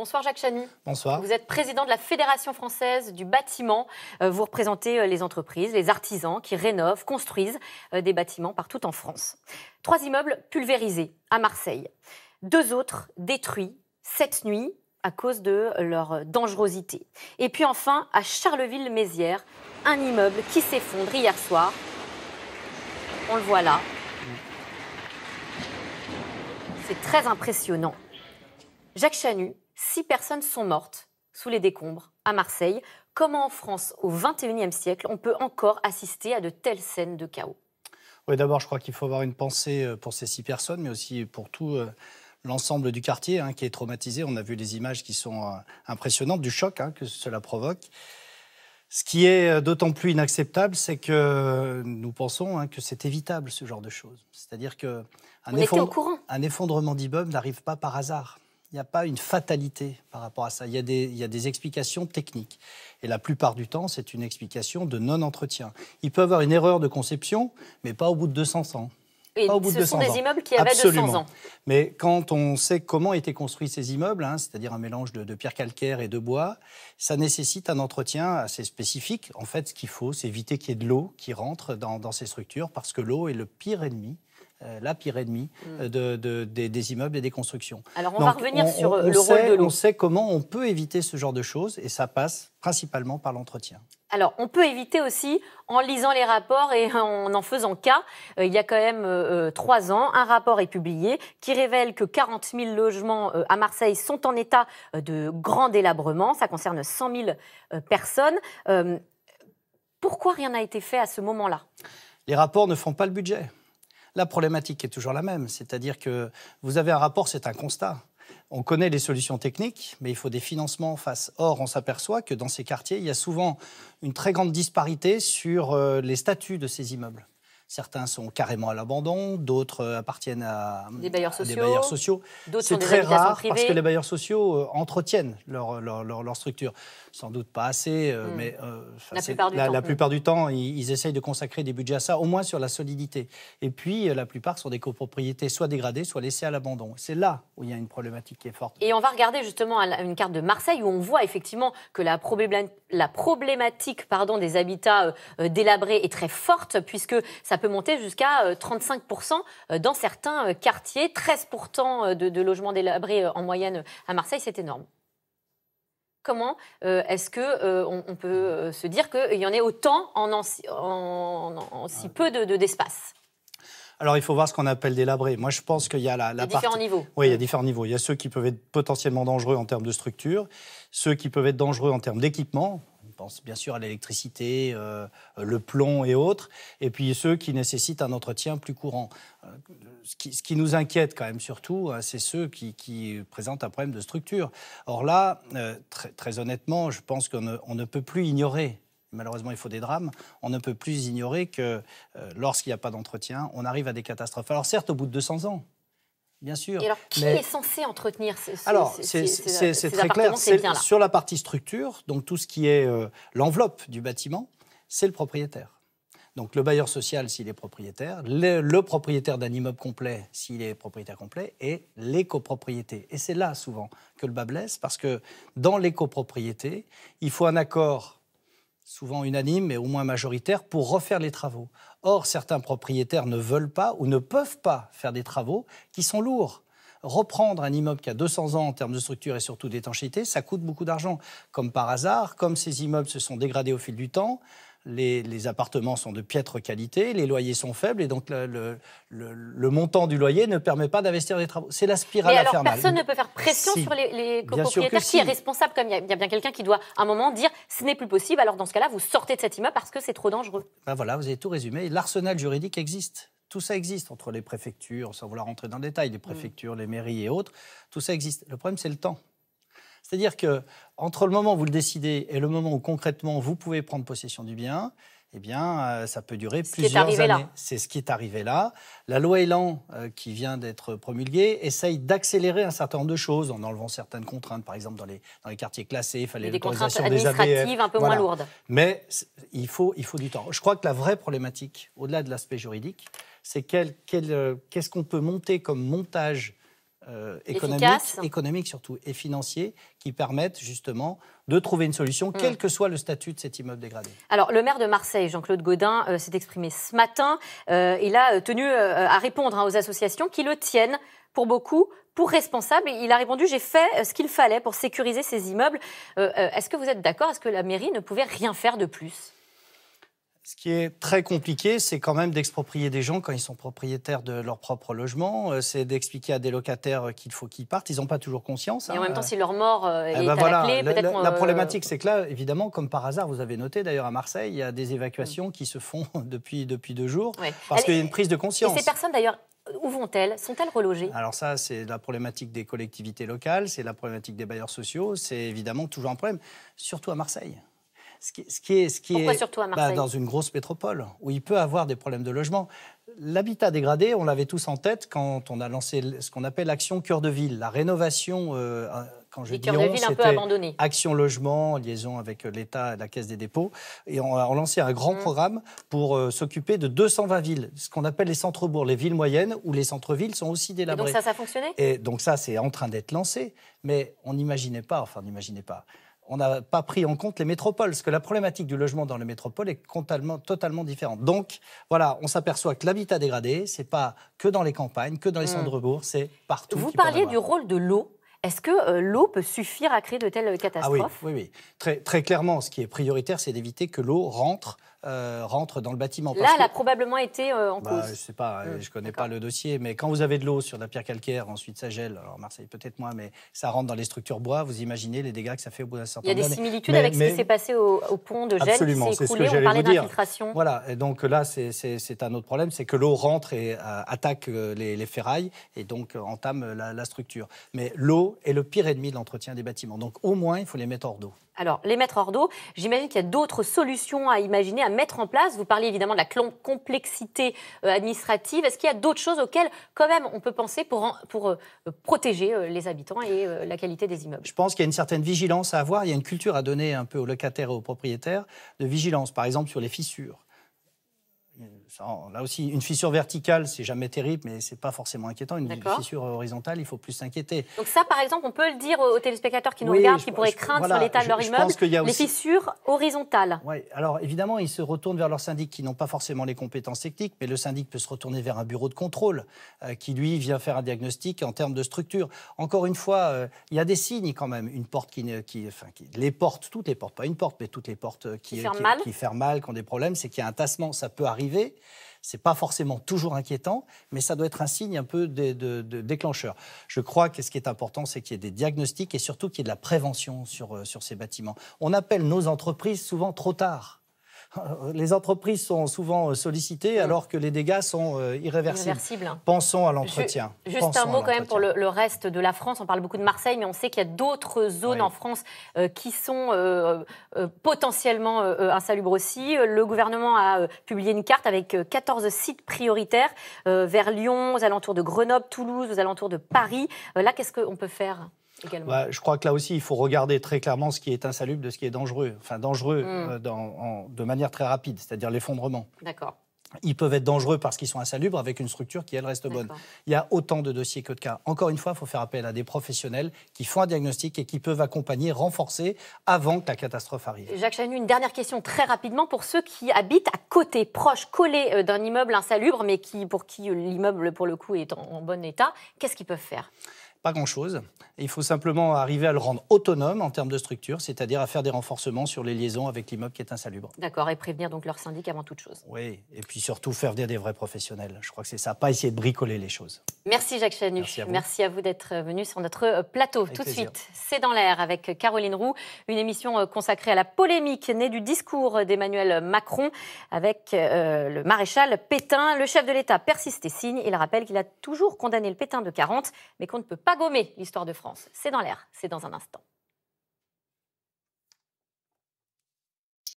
Bonsoir Jacques Chanu. Bonsoir. Vous êtes président de la Fédération française du bâtiment. Vous représentez les entreprises, les artisans qui rénovent, construisent des bâtiments partout en France. 3 immeubles pulvérisés à Marseille. 2 autres détruits cette nuit à cause de leur dangerosité. Et puis enfin, à Charleville-Mézières, un immeuble qui s'effondre hier soir. On le voit là. C'est très impressionnant. Jacques Chanu, 6 personnes sont mortes sous les décombres à Marseille. Comment en France, au XXIe siècle, on peut encore assister à de telles scènes de chaos? Oui, d'abord, je crois qu'il faut avoir une pensée pour ces 6 personnes, mais aussi pour tout l'ensemble du quartier qui est traumatisé. On a vu les images qui sont impressionnantes du choc que cela provoque. Ce qui est d'autant plus inacceptable, c'est que nous pensons que c'est évitable, ce genre de choses. C'est-à-dire qu'un effondrement d'immeuble n'arrive pas par hasard. Il n'y a pas une fatalité par rapport à ça. Il y a des explications techniques. Et la plupart du temps, c'est une explication de non-entretien. Il peut y avoir une erreur de conception, mais pas au bout de 200 ans. Et ce sont des immeubles qui avaient 200 ans. Mais quand on sait comment étaient construits ces immeubles, c'est-à-dire un mélange de pierre calcaire et de bois, ça nécessite un entretien assez spécifique. En fait, ce qu'il faut, c'est éviter qu'il y ait de l'eau qui rentre dans ces structures, parce que l'eau est le pire ennemi. La pire ennemie des immeubles et des constructions. Alors on va revenir sur le rôle de l'eau. On sait comment on peut éviter ce genre de choses et ça passe principalement par l'entretien. Alors on peut éviter aussi en lisant les rapports et en faisant cas. Il y a quand même 3 ans, un rapport est publié qui révèle que 40 000 logements à Marseille sont en état de grand délabrement. Ça concerne 100 000 personnes. Pourquoi rien n'a été fait à ce moment-là? Les rapports ne font pas le budget. La problématique est toujours la même, c'est-à-dire que vous avez un rapport, c'est un constat. On connaît les solutions techniques, mais il faut des financements en face. Or, on s'aperçoit que dans ces quartiers, il y a souvent une très grande disparité sur les statuts de ces immeubles. Certains sont carrément à l'abandon, d'autres appartiennent à des bailleurs sociaux. D'autres c'est sont des très habitations rare privées. parce que les bailleurs sociaux entretiennent leur structure. Sans doute pas assez, mais la plupart du temps, ils essayent de consacrer des budgets à ça, au moins sur la solidité. Et puis, la plupart sont des copropriétés soit dégradées, soit laissées à l'abandon. C'est là où il y a une problématique qui est forte. Et on va regarder justement une carte de Marseille où on voit effectivement que la problématique des habitats délabrés est très forte, puisque ça peut monter jusqu'à 35% dans certains quartiers, 13% de logements délabrés en moyenne à Marseille, c'est énorme. Comment est-ce qu'on peut se dire qu'il y en ait autant en si peu d'espace? Alors, il faut voir ce qu'on appelle délabré. Moi, je pense qu'il y a différents niveaux. Oui, il y a différents niveaux. Il y a ceux qui peuvent être potentiellement dangereux en termes de structure, ceux qui peuvent être dangereux en termes d'équipement. On pense bien sûr à l'électricité, le plomb et autres. Et puis ceux qui nécessitent un entretien plus courant. Ce qui nous inquiète quand même surtout, c'est ceux qui présentent un problème de structure. Or là, très honnêtement, je pense qu'on ne peut plus ignorer. Malheureusement, il faut des drames. On ne peut plus ignorer que lorsqu'il n'y a pas d'entretien, on arrive à des catastrophes. Alors certes, au bout de 200 ans, bien sûr. Et alors, qui est censé entretenir ces c'est très clair. Sur la partie structure, donc tout ce qui est l'enveloppe du bâtiment, c'est le propriétaire. Donc le bailleur social, s'il est propriétaire, le propriétaire d'un immeuble complet, s'il est propriétaire complet, et les copropriétés. Et c'est là, souvent, que le bât blesse, parce que dans les copropriétés, il faut un accord souvent unanime, mais au moins majoritaire, pour refaire les travaux. Or, certains propriétaires ne veulent pas ou ne peuvent pas faire des travaux qui sont lourds. Reprendre un immeuble qui a 200 ans en termes de structure et surtout d'étanchéité, ça coûte beaucoup d'argent. Comme par hasard, comme ces immeubles se sont dégradés au fil du temps, les appartements sont de piètre qualité, les loyers sont faibles et donc le montant du loyer ne permet pas d'investir dans les travaux. C'est la spirale infernale. Mais alors personne ne peut faire pression sur les copropriétaires. Qui est responsable? Comme il y a bien quelqu'un qui doit à un moment dire ce n'est plus possible, alors dans ce cas-là vous sortez de cet immeuble parce que c'est trop dangereux. Ben voilà, vous avez tout résumé. L'arsenal juridique existe. Tout ça existe entre les préfectures, sans vouloir rentrer dans le détail, les préfectures, les mairies et autres. Tout ça existe. Le problème, c'est le temps. C'est-à-dire qu'entre le moment où vous le décidez et le moment où concrètement vous pouvez prendre possession du bien, eh bien, ça peut durer plusieurs années. C'est ce qui est arrivé là. La loi Elan, qui vient d'être promulguée, essaye d'accélérer un certain nombre de choses en enlevant certaines contraintes. Par exemple, dans les quartiers classés, il fallait l'autorisation des ABF. Des contraintes administratives un peu moins lourdes. Mais il faut du temps. Je crois que la vraie problématique, au-delà de l'aspect juridique, c'est qu'est-ce qu'on peut monter comme montage économiques surtout, et financiers, qui permettent justement de trouver une solution, quel que soit le statut de cet immeuble dégradé. Alors, le maire de Marseille, Jean-Claude Gaudin, s'est exprimé ce matin. Il a tenu à répondre aux associations qui le tiennent, pour beaucoup, pour responsable. Il a répondu « J'ai fait ce qu'il fallait pour sécuriser ces immeubles ». Est-ce que vous êtes d'accord? Est-ce que la mairie ne pouvait rien faire de plus? Ce qui est très compliqué, c'est quand même d'exproprier des gens quand ils sont propriétaires de leur propre logement. C'est d'expliquer à des locataires qu'il faut qu'ils partent. Ils n'ont pas toujours conscience. Et en même temps, si leur mort est à la clé, peut-être... La problématique, c'est que là, évidemment, comme par hasard, vous avez noté d'ailleurs à Marseille, il y a des évacuations qui se font depuis 2 jours, parce qu'il y a une prise de conscience. Et ces personnes, d'ailleurs, où vont-elles? Sont-elles relogées? Alors ça, c'est la problématique des collectivités locales, c'est la problématique des bailleurs sociaux, c'est évidemment toujours un problème, surtout à Marseille. Pourquoi surtout à Marseille? Dans une grosse métropole, où il peut avoir des problèmes de logement. L'habitat dégradé, on l'avait tous en tête quand on a lancé ce qu'on appelle l'action cœur de ville, la rénovation... Quand je dis on, c'était Action Logement, en liaison avec l'État et la Caisse des dépôts. Et on a lancé un grand programme pour s'occuper de 220 villes, ce qu'on appelle les centres-bourgs, les villes moyennes, où les centres-villes sont aussi délabrés. Et donc ça a fonctionné? Et donc ça, c'est en train d'être lancé. Mais on n'imaginait pas, on n'a pas pris en compte les métropoles, parce que la problématique du logement dans les métropoles est totalement différente. Donc, voilà, on s'aperçoit que l'habitat dégradé, ce n'est pas que dans les campagnes, que dans les centres-bourgs, c'est partout. Vous parliez du rôle de l'eau. Est-ce que l'eau peut suffire à créer de telles catastrophes? Oui. Très clairement, ce qui est prioritaire, c'est d'éviter que l'eau rentre dans le bâtiment. Là, elle a probablement été en cause. Je ne sais pas, je ne connais pas le dossier, mais quand vous avez de l'eau sur de la pierre calcaire, ensuite ça gèle, alors Marseille peut-être moins, mais ça rentre dans les structures bois, vous imaginez les dégâts que ça fait au bout d'un certain temps. Il y a des similitudes avec ce qui s'est passé au pont de Gênes, absolument, qui s'est écroulé, on parlait d'infiltration. Voilà, et donc là, c'est un autre problème, c'est que l'eau rentre et attaque les ferrailles, et donc entame la structure. Mais l'eau est le pire ennemi de l'entretien des bâtiments, donc au moins, il faut les mettre hors d'eau. Alors, les mettre hors d'eau, j'imagine qu'il y a d'autres solutions à imaginer, à mettre en place. Vous parliez évidemment de la complexité administrative. Est-ce qu'il y a d'autres choses auxquelles, quand même, on peut penser pour protéger les habitants et la qualité des immeubles? Je pense qu'il y a une certaine vigilance à avoir. Il y a une culture à donner un peu aux locataires et aux propriétaires de vigilance, par exemple sur les fissures. Là aussi, une fissure verticale, c'est jamais terrible, mais c'est pas forcément inquiétant. Une fissure horizontale, il faut plus s'inquiéter. Donc ça, par exemple, on peut le dire aux téléspectateurs qui nous regardent, qui pourraient craindre sur l'état de leur immeuble, les fissures horizontales. Oui, alors évidemment, ils se retournent vers leur syndic qui n'ont pas forcément les compétences techniques, mais le syndic peut se retourner vers un bureau de contrôle qui, lui, vient faire un diagnostic en termes de structure. Encore une fois, il y a des signes quand même. Une porte les portes, toutes les portes, pas une porte, mais toutes les portes qui ferment mal, qui ont des problèmes, c'est qu'il y a un tassement, ça peut arriver. Ce n'est pas forcément toujours inquiétant, mais ça doit être un signe un peu de déclencheur. Je crois que ce qui est important, c'est qu'il y ait des diagnostics et surtout qu'il y ait de la prévention sur ces bâtiments. On appelle nos entreprises souvent trop tard. Les entreprises sont souvent sollicitées alors que les dégâts sont irréversibles. Pensons à l'entretien. Juste un mot quand même pour le reste de la France. On parle beaucoup de Marseille, mais on sait qu'il y a d'autres zones en France qui sont potentiellement insalubres aussi. Le gouvernement a publié une carte avec 14 sites prioritaires vers Lyon, aux alentours de Grenoble, Toulouse, aux alentours de Paris. Là, qu'est-ce qu'on peut faire ? Je crois que là aussi, il faut regarder très clairement ce qui est insalubre de ce qui est dangereux. Enfin, dangereux de manière très rapide, c'est-à-dire l'effondrement. D'accord. Ils peuvent être dangereux parce qu'ils sont insalubres avec une structure qui, elle, reste bonne. Il y a autant de dossiers que de cas. Encore une fois, il faut faire appel à des professionnels qui font un diagnostic et qui peuvent accompagner, renforcer avant que la catastrophe arrive. Jacques Chanu, une dernière question très rapidement pour ceux qui habitent à côté, proche, collé d'un immeuble insalubre, mais pour qui l'immeuble, pour le coup, est en bon état. Qu'est-ce qu'ils peuvent faire ? Pas grand-chose. Il faut simplement arriver à le rendre autonome en termes de structure, c'est-à-dire à faire des renforcements sur les liaisons avec l'immeuble qui est insalubre. D'accord, et prévenir donc leur syndic avant toute chose. Oui, et puis surtout faire venir des vrais professionnels. Je crois que c'est ça, pas essayer de bricoler les choses. Merci Jacques Chanu. Merci à vous d'être venu sur notre plateau. Tout de suite, C'est dans l'air avec Caroline Roux, une émission consacrée à la polémique née du discours d'Emmanuel Macron avec le maréchal Pétain. Le chef de l'État persiste et signe. Il rappelle qu'il a toujours condamné le Pétain de 40, mais qu'on ne peut pas gommer l'histoire de France. C'est dans l'air, c'est dans un instant.